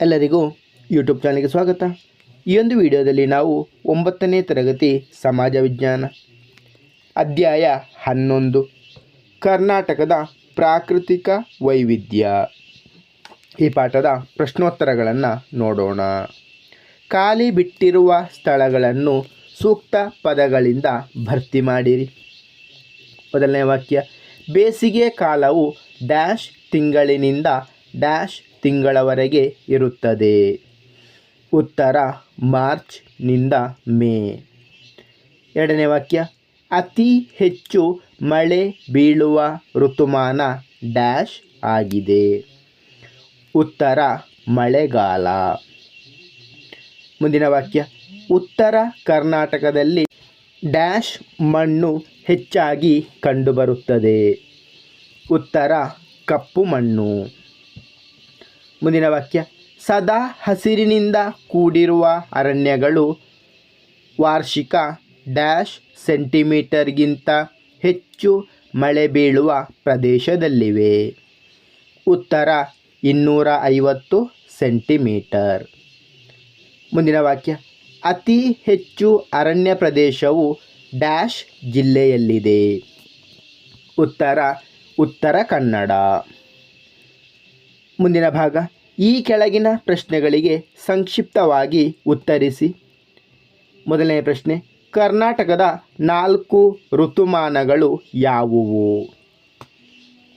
ಎಲ್ಲರಿಗೂ ಯೂಟ್ಯೂಬ್ ಚಾನಲ್ಗೆ ಸ್ವಾಗತ. ಈ ಒಂದು ವಿಡಿಯೋದಲ್ಲಿ ನಾವು 9ನೇ ತರಗತಿ ಸಮಾಜ ವಿಜ್ಞಾನ ಅಧ್ಯಾಯ 11 ಕರ್ನಾಟಕದ ಪ್ರಾಕೃತಿಕ ವೈವಿಧ್ಯ ಈ ಪಾಠದ ಪ್ರಶ್ನೋತ್ತರಗಳನ್ನು ನೋಡೋಣ. ಖಾಲಿ ಬಿಟ್ಟಿರುವ ಸ್ಥಳಗಳನ್ನು ಸೂಕ್ತ ಪದಗಳಿಂದ ಭರ್ತಿ ಮಾಡಿರಿ. ಮೊದಲನೇ ವಾಕ್ಯ, ಬೇಸಿಗೆ ಕಾಲವು ಡ್ಯಾಶ್ ತಿಂಗಳಿನಿಂದ ಡ್ಯಾಶ್ ತಿಂಗಳವರೆಗೆ ಇರುತ್ತದೆ. ಉತ್ತರ ಮಾರ್ಚ್ನಿಂದ ಮೇ. ಎರಡನೇ ವಾಕ್ಯ, ಅತಿ ಹೆಚ್ಚು ಮಳೆ ಬೀಳುವ ಋತುಮಾನ ಡ್ಯಾಶ್ ಆಗಿದೆ. ಉತ್ತರ ಮಳೆಗಾಲ. ಮುಂದಿನ ವಾಕ್ಯ, ಉತ್ತರ ಕರ್ನಾಟಕದಲ್ಲಿ ಡ್ಯಾಶ್ ಮಣ್ಣು ಹೆಚ್ಚಾಗಿ ಕಂಡುಬರುತ್ತದೆ. ಉತ್ತರ ಕಪ್ಪು ಮಣ್ಣು. ಮುಂದಿನ ವಾಕ್ಯ, ಸದಾ ಹಸಿರಿನಿಂದ ಕೂಡಿರುವ ಅರಣ್ಯಗಳು ವಾರ್ಷಿಕ ಡ್ಯಾಶ್ ಸೆಂಟಿಮೀಟರ್ಗಿಂತ ಹೆಚ್ಚು ಮಳೆ ಬೀಳುವ ಪ್ರದೇಶದಲ್ಲಿವೆ. ಉತ್ತರ 250 ಸೆಂಟಿಮೀಟರ್. ಮುಂದಿನ ವಾಕ್ಯ, ಅತಿ ಹೆಚ್ಚು ಅರಣ್ಯ ಪ್ರದೇಶವು ಡ್ಯಾಶ್ ಜಿಲ್ಲೆಯಲ್ಲಿದೆ. ಉತ್ತರ ಉತ್ತರ ಕನ್ನಡ. ಮುಂದಿನ ಭಾಗ, ಈ ಕೆಳಗಿನ ಪ್ರಶ್ನೆಗಳಿಗೆ ಸಂಕ್ಷಿಪ್ತವಾಗಿ ಉತ್ತರಿಸಿ. ಮೊದಲನೇ ಪ್ರಶ್ನೆ, ಕರ್ನಾಟಕದ 4 ಋತುಮಾನಗಳು ಯಾವುವು?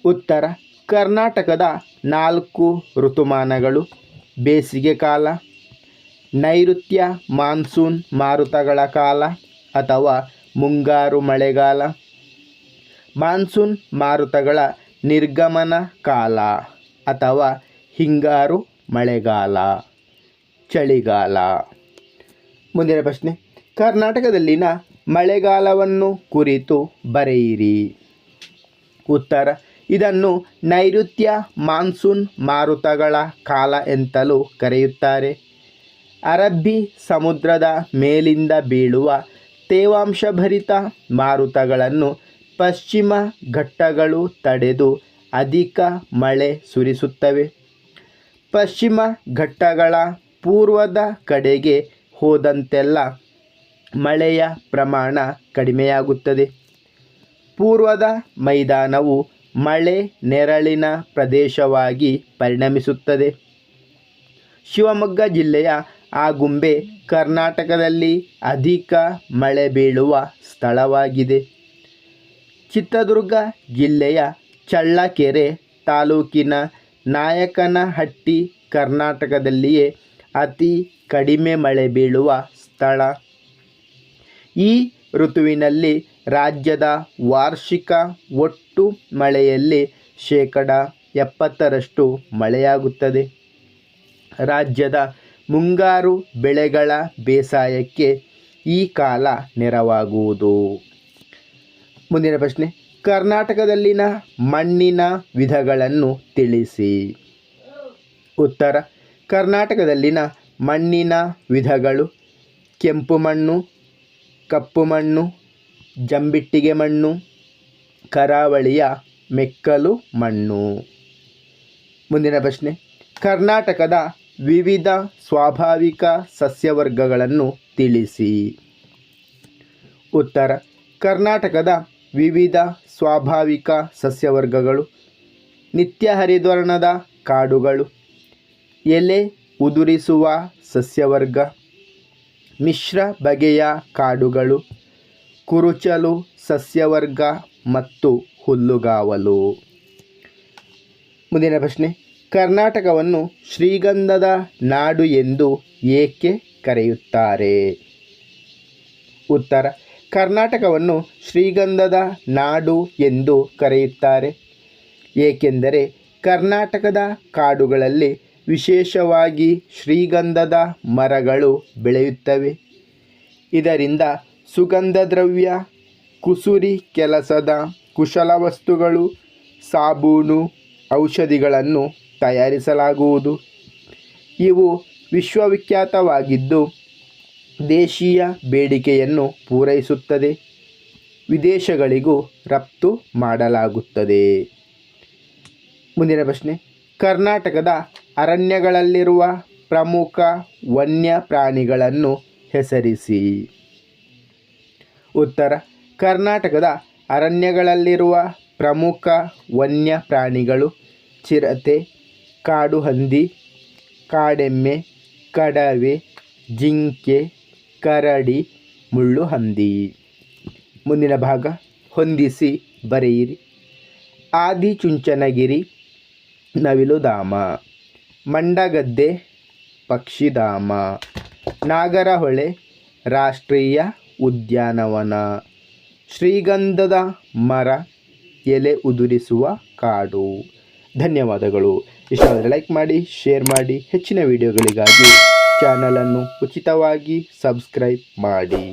ಉತ್ತರ, ಕರ್ನಾಟಕದ 4 ಋತುಮಾನಗಳು ಬೇಸಿಗೆ ಕಾಲ, ನೈಋತ್ಯ ಮಾನ್ಸೂನ್ ಮಾರುತಗಳ ಕಾಲ ಅಥವಾ ಮುಂಗಾರು ಮಳೆಗಾಲ, ಮಾನ್ಸೂನ್ ಮಾರುತಗಳ ನಿರ್ಗಮನ ಕಾಲ ಅಥವಾ ಹಿಂಗಾರು ಮಳೆಗಾಲ, ಚಳಿಗಾಲ. ಮುಂದಿನ ಪ್ರಶ್ನೆ, ಕರ್ನಾಟಕದಲ್ಲಿನ ಮಳೆಗಾಲವನ್ನು ಕುರಿತು ಬರೆಯಿರಿ. ಉತ್ತರ, ಇದನ್ನು ನೈಋತ್ಯ ಮಾನ್ಸೂನ್ ಮಾರುತಗಳ ಕಾಲ ಎಂತಲೂ ಕರೆಯುತ್ತಾರೆ. ಅರಬ್ಬಿ ಸಮುದ್ರದ ಮೇಲಿಂದ ಬೀಳುವ ತೇವಾಂಶಭರಿತ ಮಾರುತಗಳನ್ನು ಪಶ್ಚಿಮ ಘಟ್ಟಗಳು ತಡೆದು ಅಧಿಕ ಮಳೆ ಸುರಿಸುತ್ತವೆ. ಪಶ್ಚಿಮ ಘಟ್ಟಗಳ ಪೂರ್ವದ ಕಡೆಗೆ ಹೋದಂತೆಲ್ಲ ಮಳೆಯ ಪ್ರಮಾಣ ಕಡಿಮೆಯಾಗುತ್ತದೆ. ಪೂರ್ವದ ಮೈದಾನವು ಮಳೆ ನೆರಳಿನ ಪ್ರದೇಶವಾಗಿ ಪರಿಣಮಿಸುತ್ತದೆ. ಶಿವಮೊಗ್ಗ ಜಿಲ್ಲೆಯ ಆಗುಂಬೆ ಕರ್ನಾಟಕದಲ್ಲಿ ಅಧಿಕ ಮಳೆ ಬೀಳುವ ಸ್ಥಳವಾಗಿದೆ. ಚಿತ್ರದುರ್ಗ ಜಿಲ್ಲೆಯ ಚಳ್ಳಕೆರೆ ತಾಲೂಕಿನ ನಾಯಕನಹಟ್ಟಿ ಕರ್ನಾಟಕದಲ್ಲಿಯೇ ಅತಿ ಕಡಿಮೆ ಮಳೆ ಬೀಳುವ ಸ್ಥಳ. ಈ ಋತುವಿನಲ್ಲಿ ರಾಜ್ಯದ ವಾರ್ಷಿಕ ಒಟ್ಟು ಮಳೆಯಲ್ಲಿ 70% ಮಳೆಯಾಗುತ್ತದೆ. ರಾಜ್ಯದ ಮುಂಗಾರು ಬೆಳೆಗಳ ಬೇಸಾಯಕ್ಕೆ ಈ ಕಾಲ ನೆರವಾಗುವುದು. ಮುಂದಿನ ಪ್ರಶ್ನೆ, ಕರ್ನಾಟಕದಲ್ಲಿನ ಮಣ್ಣಿನ ವಿಧಗಳನ್ನು ತಿಳಿಸಿ. ಉತ್ತರ, ಕರ್ನಾಟಕದಲ್ಲಿನ ಮಣ್ಣಿನ ವಿಧಗಳು ಕೆಂಪು ಮಣ್ಣು, ಕಪ್ಪು ಮಣ್ಣು, ಜಂಬಿಟ್ಟಿಗೆ ಮಣ್ಣು, ಕರಾವಳಿಯ ಮೆಕ್ಕಲು ಮಣ್ಣು. ಮುಂದಿನ ಪ್ರಶ್ನೆ, ಕರ್ನಾಟಕದ ವಿವಿಧ ಸ್ವಾಭಾವಿಕ ಸಸ್ಯವರ್ಗಗಳನ್ನು ತಿಳಿಸಿ. ಉತ್ತರ, ಕರ್ನಾಟಕದ ವಿವಿಧ ಸ್ವಾಭಾವಿಕ ಸಸ್ಯವರ್ಗಗಳು ನಿತ್ಯ ಹರಿದ್ವರ್ಣದ ಕಾಡುಗಳು, ಎಲೆ ಉದುರಿಸುವ ಸಸ್ಯವರ್ಗ, ಮಿಶ್ರ ಬಗೆಯ ಕಾಡುಗಳು, ಕುರುಚಲು ಸಸ್ಯವರ್ಗ ಮತ್ತು ಹುಲ್ಲುಗಾವಲು. ಮುಂದಿನ ಪ್ರಶ್ನೆ, ಕರ್ನಾಟಕವನ್ನು ಶ್ರೀಗಂಧದ ನಾಡು ಎಂದು ಏಕೆ ಕರೆಯುತ್ತಾರೆ? ಉತ್ತರ, ಕರ್ನಾಟಕವನ್ನು ಶ್ರೀಗಂಧದ ನಾಡು ಎಂದು ಕರೆಯುತ್ತಾರೆ ಏಕೆಂದರೆ ಕರ್ನಾಟಕದ ಕಾಡುಗಳಲ್ಲಿ ವಿಶೇಷವಾಗಿ ಶ್ರೀಗಂಧದ ಮರಗಳು ಬೆಳೆಯುತ್ತವೆ. ಇದರಿಂದ ಸುಗಂಧ ದ್ರವ್ಯ, ಕುಸುರಿ ಕೆಲಸದ ಕುಶಲವಸ್ತುಗಳು, ಸಾಬೂನು, ಔಷಧಿಗಳನ್ನು ತಯಾರಿಸಲಾಗುವುದು. ಇವು ವಿಶ್ವವಿಖ್ಯಾತವಾಗಿದ್ದು ದೇಶೀಯ ಬೇಡಿಕೆಯನ್ನು ಪೂರೈಸುತ್ತದೆ. ವಿದೇಶಗಳಿಗೂ ರಫ್ತು ಮಾಡಲಾಗುತ್ತದೆ. ಮುಂದಿನ ಪ್ರಶ್ನೆ, ಕರ್ನಾಟಕದ ಅರಣ್ಯಗಳಲ್ಲಿರುವ ಪ್ರಮುಖ ವನ್ಯ ಪ್ರಾಣಿಗಳನ್ನು ಹೆಸರಿಸಿ. ಉತ್ತರ: ಕರ್ನಾಟಕದ ಅರಣ್ಯಗಳಲ್ಲಿರುವ ಪ್ರಮುಖ ವನ್ಯ ಪ್ರಾಣಿಗಳು ಚಿರತೆ, ಕಾಡು ಹಂದಿ, ಕಾಡೆಮ್ಮೆ, ಕಡವೆ, ಜಿಂಕೆ, ಕರಡಿ, ಮುಳ್ಳುಹಂದಿ. ಮುಂದಿನ ಭಾಗ ಹೊಂದಿಸಿ ಬರೆಯಿರಿ. ಆದಿಚುಂಚನಗಿರಿ ನವಿಲುಧಾಮ, ಮಂಡಗದ್ದೆ ಪಕ್ಷಿಧಾಮ, ನಾಗರಹೊಳೆ ರಾಷ್ಟ್ರೀಯ ಉದ್ಯಾನವನ, ಶ್ರೀಗಂಧದ ಮರ ಎಲೆ ಉದುರಿಸುವ ಕಾಡು. ಧನ್ಯವಾದಗಳು. ಇಷ್ಟವಾದರೆ ಲೈಕ್ ಮಾಡಿ, ಶೇರ್ ಮಾಡಿ. ಹೆಚ್ಚಿನ ವಿಡಿಯೋಗಳಿಗಾಗಿ ಚಾನಲನ್ನು ಉಚಿತವಾಗಿ ಸಬ್ಸ್ಕ್ರೈಬ್ ಮಾಡಿ.